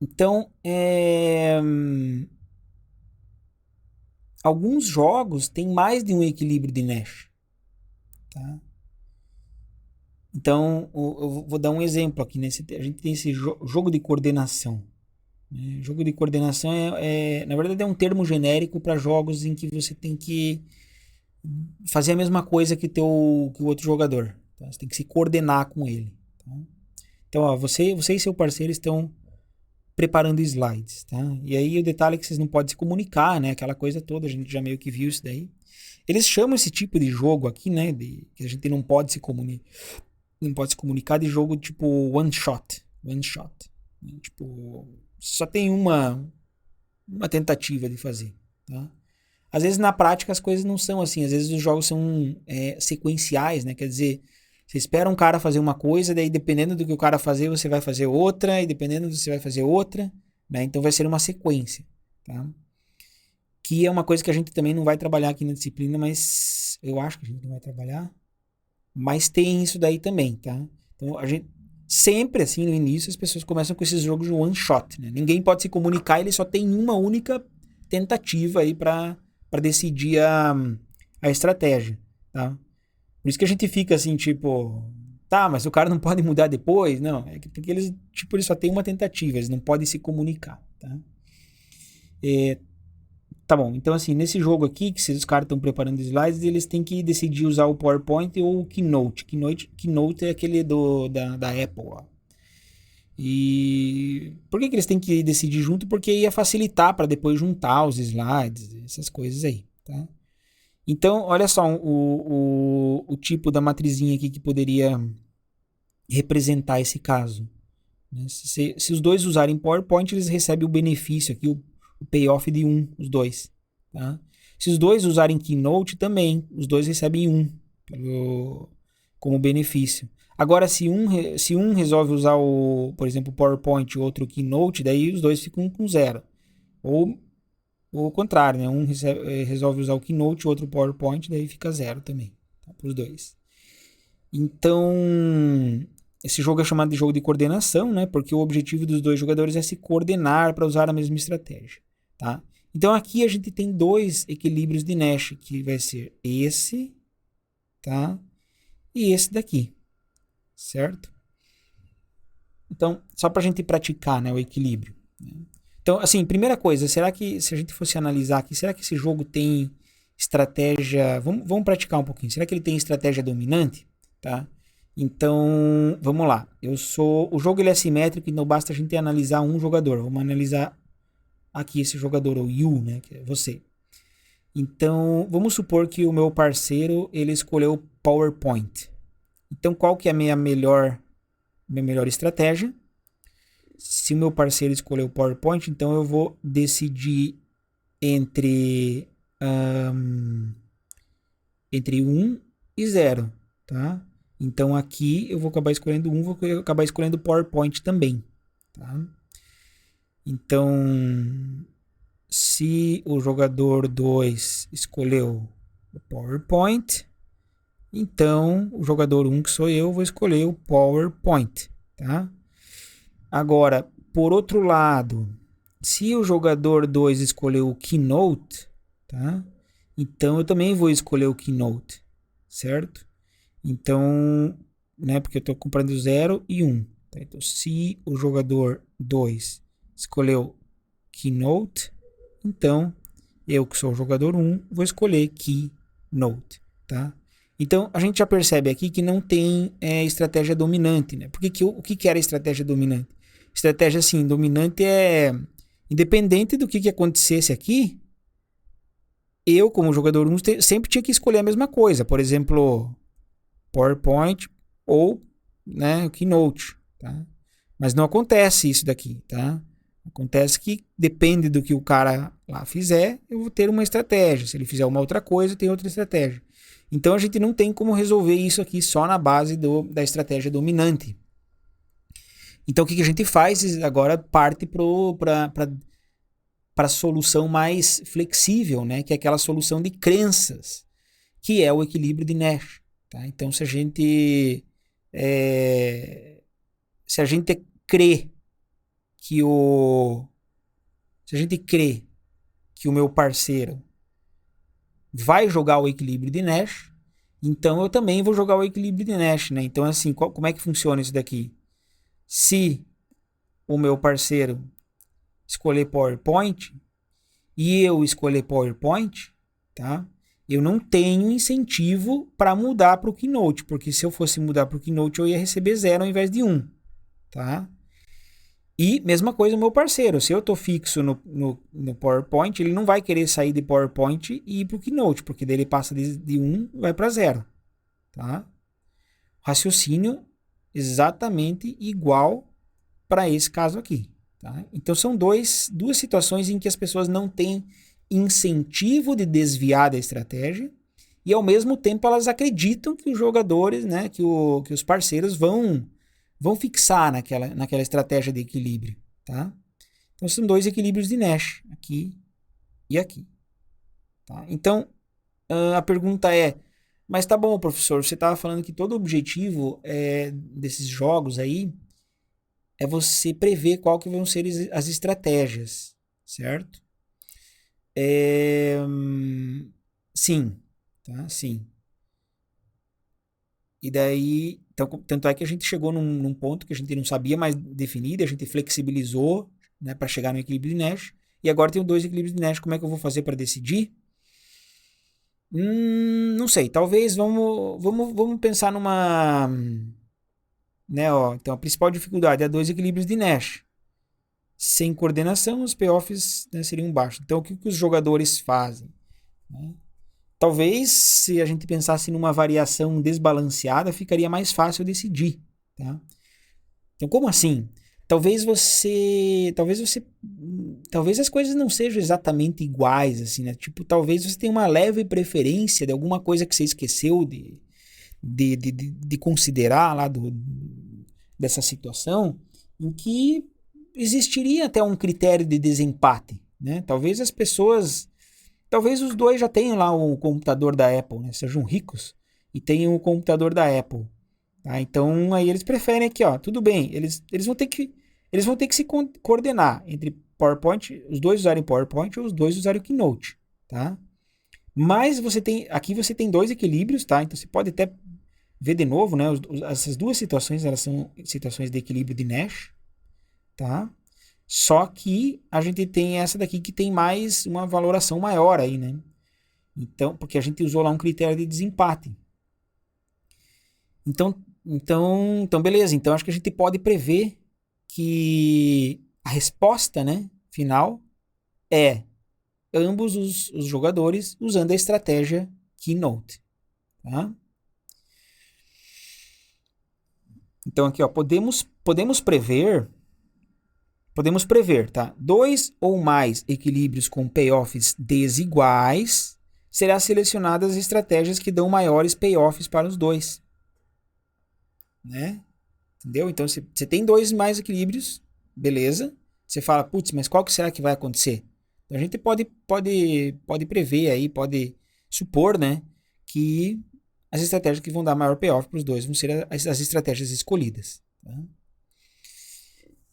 Então, alguns jogos têm mais de um equilíbrio de Nash, tá? Então, eu vou dar um exemplo aqui, né? A gente tem esse jogo de coordenação, né? Jogo de coordenação na verdade, é um termo genérico para jogos em que você tem que fazer a mesma coisa que o outro jogador. Tá? Você tem que se coordenar com ele. Tá? Então, ó, você e seu parceiro estão preparando slides, tá? E aí o detalhe é que vocês não podem se comunicar, né? Aquela coisa toda, a gente já meio que viu isso daí. Eles chamam esse tipo de jogo aqui, né? Que a gente não pode se comunicar de jogo tipo one shot. One shot. Né? Tipo, só tem uma tentativa de fazer. Tá? Às vezes na prática as coisas não são assim. Às vezes os jogos são sequenciais, né? Quer dizer, você espera um cara fazer uma coisa, daí dependendo do que o cara fazer, você vai fazer outra, e dependendo do que você vai fazer outra, né? Então vai ser uma sequência, tá? Que é uma coisa que a gente também não vai trabalhar aqui na disciplina, mas eu acho que a gente não vai trabalhar. Mas tem isso daí também, tá? Então a gente sempre assim no início as pessoas começam com esses jogos de one shot, né? Ninguém pode se comunicar, ele só tem uma única tentativa aí para decidir a estratégia, tá? Por isso que a gente fica assim, tipo, tá, mas o cara não pode mudar depois, não, é que porque eles só têm uma tentativa, eles não podem se comunicar, tá? É, tá bom, então assim, nesse jogo aqui, que se os caras estão preparando slides, eles têm que decidir usar o PowerPoint ou o Keynote. Keynote é aquele da Apple, ó. E por que eles têm que decidir junto? Porque ia facilitar para depois juntar os slides, essas coisas aí, tá? Então, olha só o tipo da matrizinha aqui que poderia representar esse caso. Né? Se os dois usarem PowerPoint, eles recebem o benefício aqui, o payoff de um, os dois. Tá? Se os dois usarem Keynote, também, os dois recebem um como benefício. Agora, se um resolve usar, por exemplo, o PowerPoint e o outro o Keynote, daí os dois ficam com zero. Ou o contrário, né? Um resolve usar o Keynote, o outro o PowerPoint, daí fica zero também, tá? Para os dois. Então, esse jogo é chamado de jogo de coordenação, né? Porque o objetivo dos dois jogadores é se coordenar para usar a mesma estratégia, tá? Então aqui a gente tem dois equilíbrios de Nash, que vai ser esse, tá? E esse daqui, certo? Então, só para a gente praticar, né, o equilíbrio. Né? Então, assim, primeira coisa, será que se a gente fosse analisar aqui, será que esse jogo tem estratégia? Vamos praticar um pouquinho. Será que ele tem estratégia dominante, tá? Então, vamos lá. O jogo ele é simétrico e não basta a gente analisar um jogador. Vamos analisar aqui esse jogador, o Yu, né, que é você. Então, vamos supor que o meu parceiro ele escolheu PowerPoint. Então, qual que é a minha melhor estratégia? Se o meu parceiro escolheu PowerPoint, então eu vou decidir entre entre 1 e 0, tá? Então aqui eu vou acabar escolhendo 1, vou acabar escolhendo PowerPoint também, tá? Então, se o jogador 2 escolheu o PowerPoint, então o jogador 1, que sou eu, vou escolher o PowerPoint, tá? Agora, por outro lado, se o jogador 2 escolheu o Keynote, tá? Então eu também vou escolher o Keynote, certo? Então, né, porque eu estou comprando 0 e 1. Um, tá? Então, se o jogador 2 escolheu Keynote, então eu que sou o jogador 1 vou escolher Keynote, tá? Então a gente já percebe aqui que não tem estratégia dominante, né? Porque o que era estratégia dominante? Estratégia assim, dominante é independente do que acontecesse aqui, eu como jogador 1 sempre tinha que escolher a mesma coisa. Por exemplo, PowerPoint ou, né, o Keynote, tá? Mas não acontece isso daqui, tá? Acontece que depende do que o cara lá fizer, eu vou ter uma estratégia. Se ele fizer uma outra coisa, tem outra estratégia. Então a gente não tem como resolver isso aqui só na base da estratégia dominante. Então o que a gente faz agora parte para a solução mais flexível, né? Que é aquela solução de crenças, que é o equilíbrio de Nash. Tá? Então é, se a gente crê que o... Se a gente crê que o meu parceiro vai jogar o equilíbrio de Nash, então eu também vou jogar o equilíbrio de Nash, né? Então, assim, como é que funciona isso daqui? Se o meu parceiro escolher PowerPoint e eu escolher PowerPoint, tá? Eu não tenho incentivo para mudar para o Keynote, porque se eu fosse mudar para o Keynote eu ia receber 0 ao invés de 1, tá? E mesma coisa o meu parceiro, se eu tô fixo no PowerPoint, ele não vai querer sair de PowerPoint e ir para o Keynote, porque daí ele passa de 1 e vai para 0, tá? Raciocínio exatamente igual para esse caso aqui. Tá? Então são duas situações em que as pessoas não têm incentivo de desviar da estratégia e ao mesmo tempo elas acreditam que os jogadores, né, que os parceiros vão fixar naquela estratégia de equilíbrio. Tá? Então são dois equilíbrios de Nash, aqui e aqui. Tá? Então a pergunta é, mas tá bom, professor, você estava falando que todo o objetivo desses jogos aí é você prever qual que vão ser as estratégias, certo? Sim, tá? Sim. E daí, então, tanto é que a gente chegou num ponto que a gente não sabia mais definir, a gente flexibilizou, né, para chegar no equilíbrio de Nash, e agora tem dois equilíbrios de Nash, como é que eu vou fazer para decidir? Não sei, talvez vamos pensar numa, né, ó, então a principal dificuldade é dois equilíbrios de Nash. Sem coordenação, os payoffs, né, seriam baixos. Então, o que os jogadores fazem? Né? Talvez, se a gente pensasse numa variação desbalanceada, ficaria mais fácil decidir. Tá? Então, como assim? Talvez as coisas não sejam exatamente iguais, assim, né? Tipo, talvez você tenha uma leve preferência de alguma coisa que você esqueceu de considerar lá dessa situação, em que existiria até um critério de desempate, né? Talvez os dois já tenham lá o computador da Apple, né? Sejam ricos e tenham o computador da Apple, tá? Então aí eles preferem aqui, ó, tudo bem, eles vão ter que se coordenar entre PowerPoint, os dois usarem PowerPoint ou os dois usarem o Keynote, tá? Mas aqui você tem dois equilíbrios, tá? Então você pode até ver de novo, né? Essas duas situações, elas são situações de equilíbrio de Nash, tá? Só que a gente tem essa daqui que tem mais uma valoração maior aí, né? Então, porque a gente usou lá um critério de desempate. Então, beleza. Então, acho que a gente pode prever que a resposta, né, final é ambos os jogadores usando a estratégia Keynote, tá? Então, aqui, ó, podemos prever, tá? 2 ou mais equilíbrios com payoffs desiguais, será selecionadas as estratégias que dão maiores payoffs para os dois, né? Entendeu? Então, você tem dois mais equilíbrios, beleza? Você fala, putz, mas qual que será que vai acontecer? Então, a gente pode prever aí, pode supor, né, que as estratégias que vão dar maior payoff para os dois vão ser as estratégias escolhidas, tá?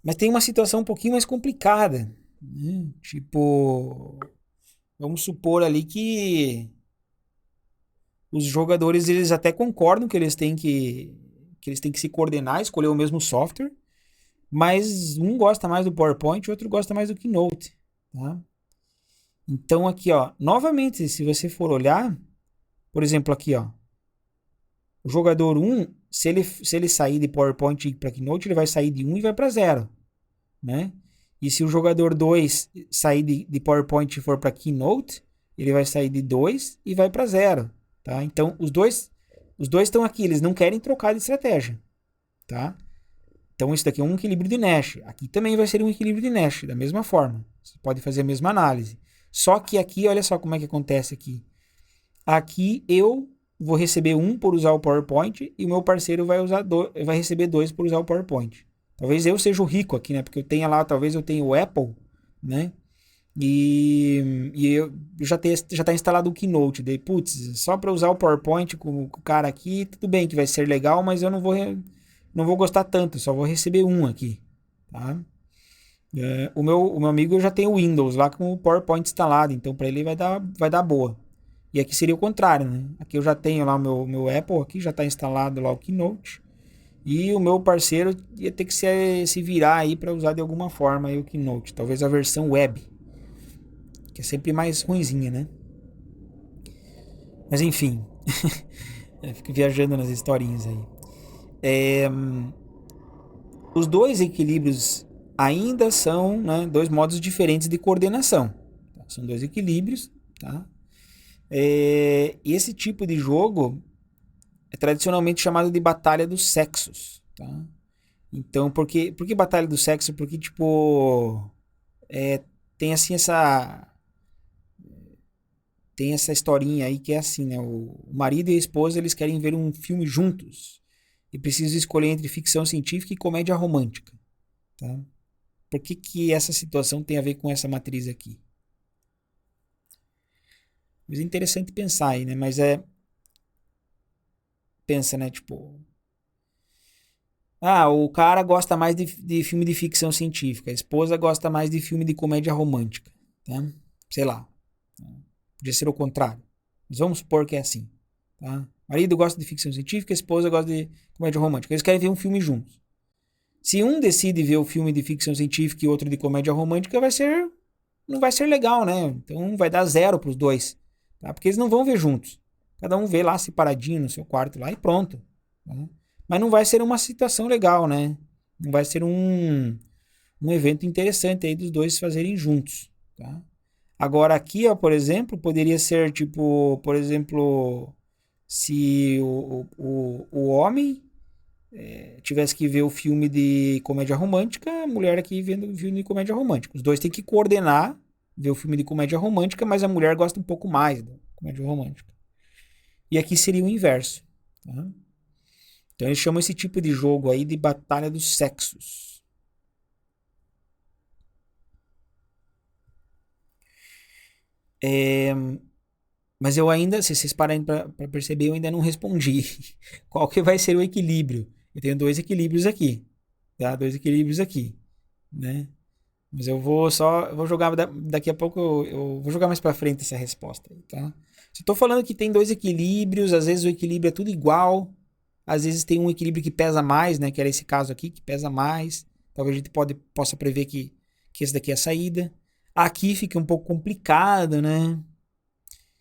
Mas tem uma situação um pouquinho mais complicada, né? Tipo, vamos supor ali que os jogadores eles até concordam que eles têm que se coordenar, escolher o mesmo software, mas um gosta mais do PowerPoint e o outro gosta mais do Keynote, tá? Então aqui, ó, novamente, se você for olhar, por exemplo, aqui, ó, o jogador 1, se ele sair de PowerPoint e ir para Keynote, ele vai sair de 1 e vai para 0, né? E se o jogador 2 sair de PowerPoint e for para Keynote, ele vai sair de 2 e vai para 0, tá? Então, os dois estão aqui, eles não querem trocar de estratégia, tá? Então, isso daqui é um equilíbrio de Nash. Aqui também vai ser um equilíbrio de Nash, da mesma forma. Você pode fazer a mesma análise. Só que aqui, olha só como é que acontece aqui. Aqui eu vou receber 1 por usar o PowerPoint e o meu parceiro vai receber 2 por usar o PowerPoint. Talvez eu seja o rico aqui, né? Porque talvez eu tenha o Apple, né? E eu já tá instalado o Keynote. Daí, putz, só para usar o PowerPoint com o cara aqui, tudo bem que vai ser legal, mas eu não vou gostar tanto, só vou receber 1 aqui, tá? O meu amigo já tem o Windows lá com o PowerPoint instalado, então para ele vai dar boa. E aqui seria o contrário, né? Aqui eu já tenho lá o meu Apple, aqui já está instalado lá o Keynote. E o meu parceiro ia ter que se virar aí para usar de alguma forma aí o Keynote. Talvez a versão web, que é sempre mais ruinzinha, né? Mas enfim, eu fico viajando nas historinhas aí. É, os dois equilíbrios ainda são, né, dois modos diferentes de coordenação. Tá? São dois equilíbrios, tá? E esse tipo de jogo é tradicionalmente chamado de batalha dos sexos, tá? Então, por que batalha do sexo? Porque, tipo, é, tem assim essa historinha aí que é assim, né? O marido e a esposa, eles querem ver um filme juntos e precisam escolher entre ficção científica e comédia romântica, tá? Por que essa situação tem a ver com essa matriz aqui? Mas é interessante pensar aí, né? Mas pensa, né? Tipo, o cara gosta mais de filme de ficção científica, a esposa gosta mais de filme de comédia romântica, tá? Sei lá. Podia ser o contrário. Mas vamos supor que é assim, tá? O marido gosta de ficção científica, a esposa gosta de comédia romântica. Eles querem ver um filme juntos. Se um decide ver o filme de ficção científica e outro de comédia romântica, não vai ser legal, né? Então vai dar 0 para os dois, tá? Porque eles não vão ver juntos. Cada um vê lá separadinho no seu quarto lá e pronto, tá? Mas não vai ser uma situação legal, né? Não vai ser um evento interessante aí dos dois fazerem juntos, tá? Agora aqui, ó, por exemplo, poderia ser tipo, por exemplo, se o homem tivesse que ver o filme de comédia romântica, a mulher aqui vendo o filme de comédia romântica. Os dois têm que coordenar, ver o filme de comédia romântica, mas a mulher gosta um pouco mais da comédia romântica. E aqui seria o inverso, tá? Então eles chamam esse tipo de jogo aí de batalha dos sexos. É, mas eu ainda, se vocês pararem para perceber, eu ainda não respondi. Qual que vai ser o equilíbrio? Eu tenho dois equilíbrios aqui, tá? Dois equilíbrios aqui, né? Mas eu vou jogar daqui a pouco, eu vou jogar mais pra frente essa resposta aí, tá? Se eu tô falando que tem dois equilíbrios, às vezes o equilíbrio é tudo igual, às vezes tem um equilíbrio que pesa mais, né? Que era esse caso aqui, que pesa mais. Talvez a gente possa prever que esse daqui é a saída. Aqui fica um pouco complicado, né?